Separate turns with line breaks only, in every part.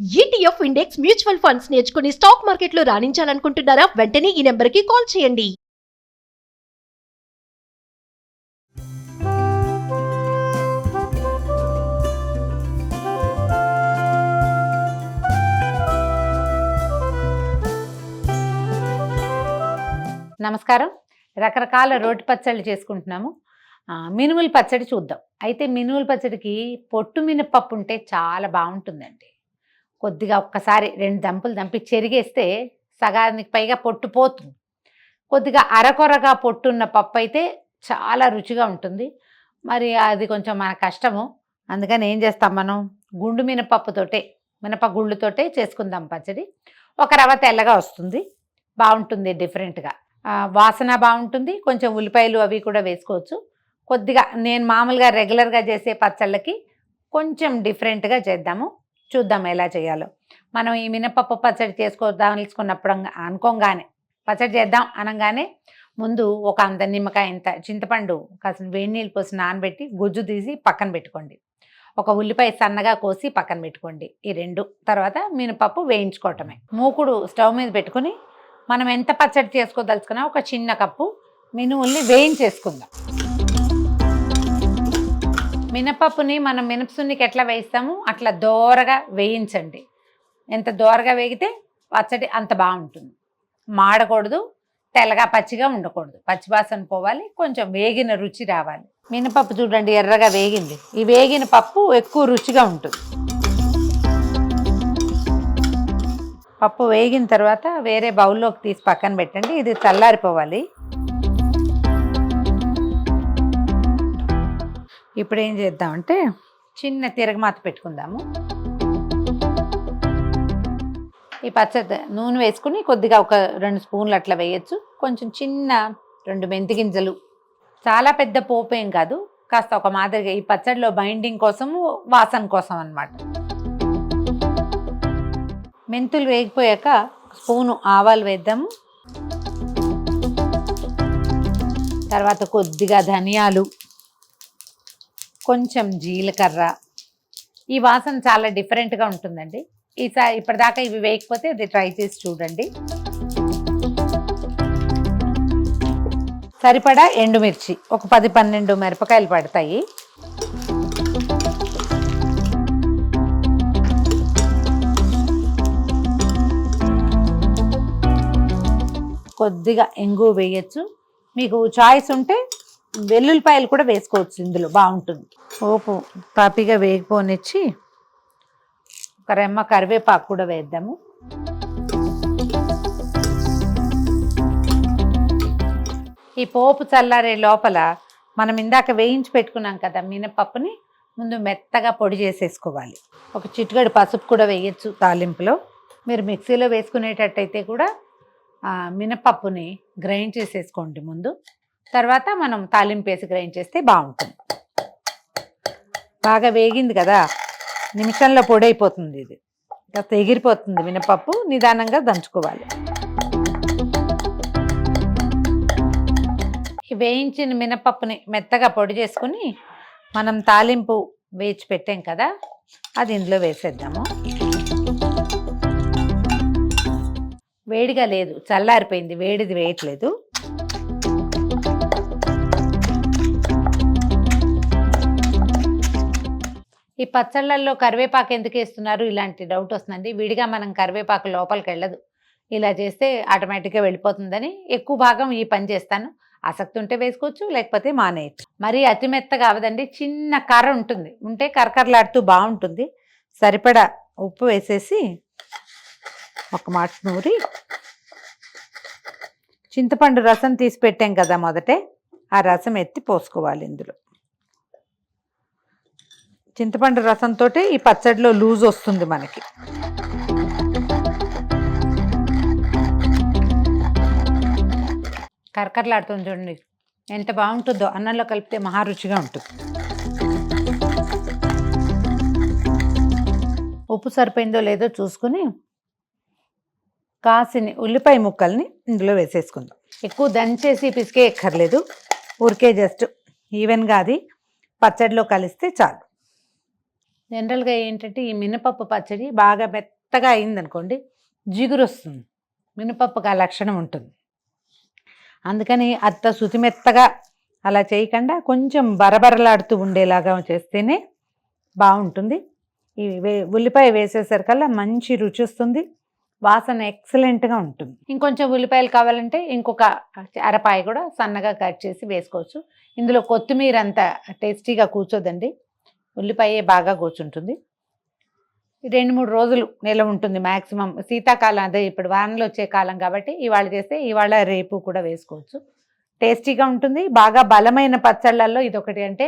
ETF index mutual funds నేర్చుకుని stock మార్కెట్లో రాణించాలనుకుంటున్నారా? వెంటనే ఈ నెంబర్కి కాల్ చేయండి.
నమస్కారం. రకరకాల రోటి పచ్చళ్ళు చేసుకుంటున్నాము. మినుముల పచ్చడి చూద్దాం. అయితే మినుముల పచ్చడికి పొట్టు మినపప్పు ఉంటే చాలా బాగుంటుందండి. కొద్దిగా ఒక్కసారి 2 దంపులు దంపి చెరిగేస్తే సగానికి పైగా పొట్టు పోతుంది. కొద్దిగా అరకొరగా పొట్టున్న పప్పు అయితే చాలా రుచిగా ఉంటుంది. మరి అది కొంచెం మన కష్టము. అందుకని ఏం చేస్తాం, మనం గుండు మినపప్పుతోటే, మినపగుళ్ళుతోటే చేసుకుందాం పచ్చడి. ఒక రవ్వ తెల్లగా వస్తుంది, బాగుంటుంది, డిఫరెంట్గా వాసన బాగుంటుంది. కొంచెం ఉల్లిపాయలు అవి కూడా వేసుకోవచ్చు. కొద్దిగా నేను మామూలుగా రెగ్యులర్గా చేసే పచ్చళ్ళకి కొంచెం డిఫరెంట్గా చేద్దాము. చూద్దాం ఎలా చేయాలో. మనం ఈ మినపప్పు పచ్చడి చేసుకోదాల్చుకున్నప్పుడు అనుకోగానే పచ్చడి చేద్దాం అనగానే ముందు ఒక అంత నిమ్మకాయ ఇంత చింతపండు కాసిన వేడి నీళ్ళు పోసి నానబెట్టి గుజ్జు తీసి పక్కన పెట్టుకోండి. ఒక ఉల్లిపాయ సన్నగా కోసి పక్కన పెట్టుకోండి. ఈ 2 తర్వాత మినపప్పు వేయించుకోవటమే. మూకుడు స్టవ్ మీద పెట్టుకుని మనం ఎంత పచ్చడి చేసుకోదలుచుకున్నా ఒక చిన్న కప్పు మినుముల్ని వేయించేసుకుందాం. మినపప్పుని మనం మినపసున్నికి ఎట్లా వేయిస్తామో అట్లా దోరగా వేయించండి. ఎంత దోరగా వేగితే పచ్చడి అంత బాగుంటుంది. మాడకూడదు, తెల్లగా పచ్చిగా ఉండకూడదు, పచ్చివాసన పోవాలి, కొంచెం వేగిన రుచి రావాలి. మినపప్పు చూడండి ఎర్రగా వేగింది. ఈ వేగిన పప్పు ఎక్కువ రుచిగా ఉంటుంది. పప్పు వేగిన తర్వాత వేరే బౌల్లోకి తీసి పక్కన పెట్టండి. ఇది చల్లారిపోవాలి. ఇప్పుడు ఏం చేద్దామంటే చిన్న తిరగమాత పెట్టుకుందాము. ఈ పచ్చడి నూనె వేసుకుని కొద్దిగా ఒక 2 స్పూన్లు అట్లా వేయచ్చు. కొంచెం చిన్న 2 మెంతి గింజలు, చాలా పెద్ద పోపు ఏం కాదు, కాస్త ఒక మాదిరిగా ఈ పచ్చడిలో బైండింగ్ కోసము, వాసన కోసం అన్నమాట. మెంతులు వేగిపోయాక స్పూను ఆవాలు వేద్దాము. తర్వాత కొద్దిగా ధనియాలు, కొంచెం జీలకర్ర. ఈ వాసన చాలా డిఫరెంట్గా ఉంటుందండి. ఈసారి ఇప్పటిదాకా ఇవి వేయకపోతే ఇది ట్రై చేసి చూడండి. సరిపడా ఎండుమిర్చి, ఒక 10-12 మిరపకాయలు పడతాయి. కొద్దిగా ఇంగు వేయచ్చు. మీకు చాయిస్ ఉంటే వెల్లుల్లిపాయలు కూడా వేసుకోవచ్చు, ఇందులో బాగుంటుంది. పోపు తాపిగా వేగిపోనిచ్చి ఒక రెమ్మ కరివేపాకు కూడా వేద్దాము. ఈ పోపు చల్లారే లోపల మనం ఇందాక వేయించి పెట్టుకున్నాం కదా మినపప్పుని, ముందు మెత్తగా పొడి చేసేసుకోవాలి. ఒక చిటికెడు పసుపు కూడా వేయచ్చు తాలింపులో. మీరు మిక్సీలో వేసుకునేటట్టయితే కూడా మినపప్పుని గ్రైండ్ చేసేసుకోండి ముందు. తర్వాత మనం తాలింపు వేసి గ్రైండ్ చేస్తే బాగుంటుంది. బాగా వేగింది కదా, నిమిషంలో పొడి అయిపోతుంది. ఇది కాస్త ఎగిరిపోతుంది మినపప్పు. నిదానంగా దంచుకోవాలి. ఈ వేయించిన మినపప్పుని మెత్తగా పొడి చేసుకుని మనం తాలింపు వేచి పెట్టాం కదా, అది ఇందులో వేసేద్దాము. వేడిగా లేదు, చల్లారిపోయింది, వేడిది వేయట్లేదు. ఈ పచ్చళ్ళల్లో కరివేపాకు ఎందుకు వేస్తున్నారు ఇలాంటి డౌట్ వస్తుందండి. విడిగా మనం కరివేపాకు లోపలికి వెళ్ళదు, ఇలా చేస్తే ఆటోమేటిక్గా వెళ్ళిపోతుందని ఎక్కువ భాగం ఈ పని చేస్తాను. ఆసక్తి ఉంటే వేసుకోవచ్చు, లేకపోతే మానేయచ్చు. మరీ అతి మెత్తగా అవదండి, చిన్న కర్ర ఉంటుంది, ఉంటే కరకరలాడుతూ బాగుంటుంది. సరిపడా ఉప్పు వేసేసి ఒక మాట నూరి, చింతపండు రసం తీసి పెట్టాం కదా మొదటే, ఆ రసం ఎత్తి పోసుకోవాలి ఇందులో. చింతపండు రసంతో ఈ పచ్చడిలో లూజ్ వస్తుంది మనకి. కరకరలాడుతుంది చూడండి, ఎంత బాగుంటుందో. అన్నంలో కలిపితే మహారుచిగా ఉంటుంది. ఉప్పు సరిపోయిందో లేదో చూసుకుని కాసిని ఉల్లిపాయ ముక్కల్ని ఇందులో వేసేసుకుందాం. ఎక్కువ దంచేసి పిసికే ఎక్కర్లేదు, ఊరికే జస్ట్ ఈవెన్గా అది పచ్చడిలో కలిస్తే చాలు. జనరల్గా ఏంటంటే ఈ మినపప్పు పచ్చడి బాగా మెత్తగా అయిందనుకోండి, జిగురు వస్తుంది. మినపప్పుకి ఆ లక్షణం ఉంటుంది. అందుకని అంత శుతిమెత్తగా అలా చేయకుండా కొంచెం బరబరలాడుతూ ఉండేలాగా చేస్తేనే బాగుంటుంది. ఈ ఉల్లిపాయ వేసేసరికల్లా మంచి రుచి వస్తుంది, వాసన ఎక్సలెంట్గా ఉంటుంది. ఇంకొంచెం ఉల్లిపాయలు కావాలంటే ఇంకొక అరపాయ కూడా సన్నగా కట్ చేసి వేసుకోవచ్చు. ఇందులో కొత్తిమీర అంత టేస్టీగా కూర్చోదండి, ఉల్లిపాయ బాగా కూర్చుంటుంది. 2-3 రోజులు నిల్వ ఉంటుంది మ్యాక్సిమం. శీతాకాలం అదే ఇప్పుడు వానలు వచ్చే కాలం కాబట్టి ఇవాళ చేస్తే ఇవాళ రేపు కూడా వేసుకోవచ్చు. టేస్టీగా ఉంటుంది. బాగా బలమైన పచ్చళ్ళల్లో ఇదొకటి. అంటే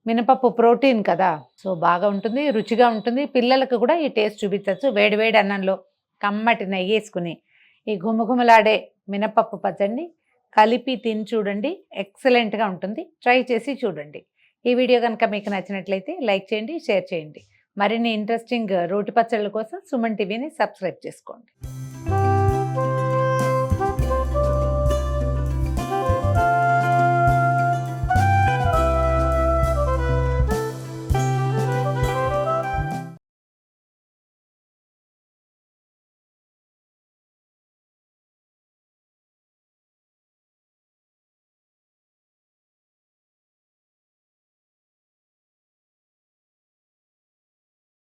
మినపప్పు ప్రోటీన్ కదా, సో బాగా ఉంటుంది, రుచిగా ఉంటుంది. పిల్లలకు కూడా ఈ టేస్ట్ చూపించవచ్చు. వేడివేడి అన్నంలో కమ్మటి నెయ్యి వేసుకుని ఈ గుమగుమలాడే మినపప్పు పచ్చడిని కలిపి తిని చూడండి, ఎక్సలెంట్గా ఉంటుంది. ట్రై చేసి చూడండి. ఈ వీడియో కనుక మీకు నచ్చినట్లయితే లైక్ చేయండి, షేర్ చేయండి. మరిన్ని ఇంట్రెస్టింగ్ రోటి పచ్చళ్ళ కోసం సుమన్ టీవీని సబ్స్క్రైబ్ చేసుకోండి.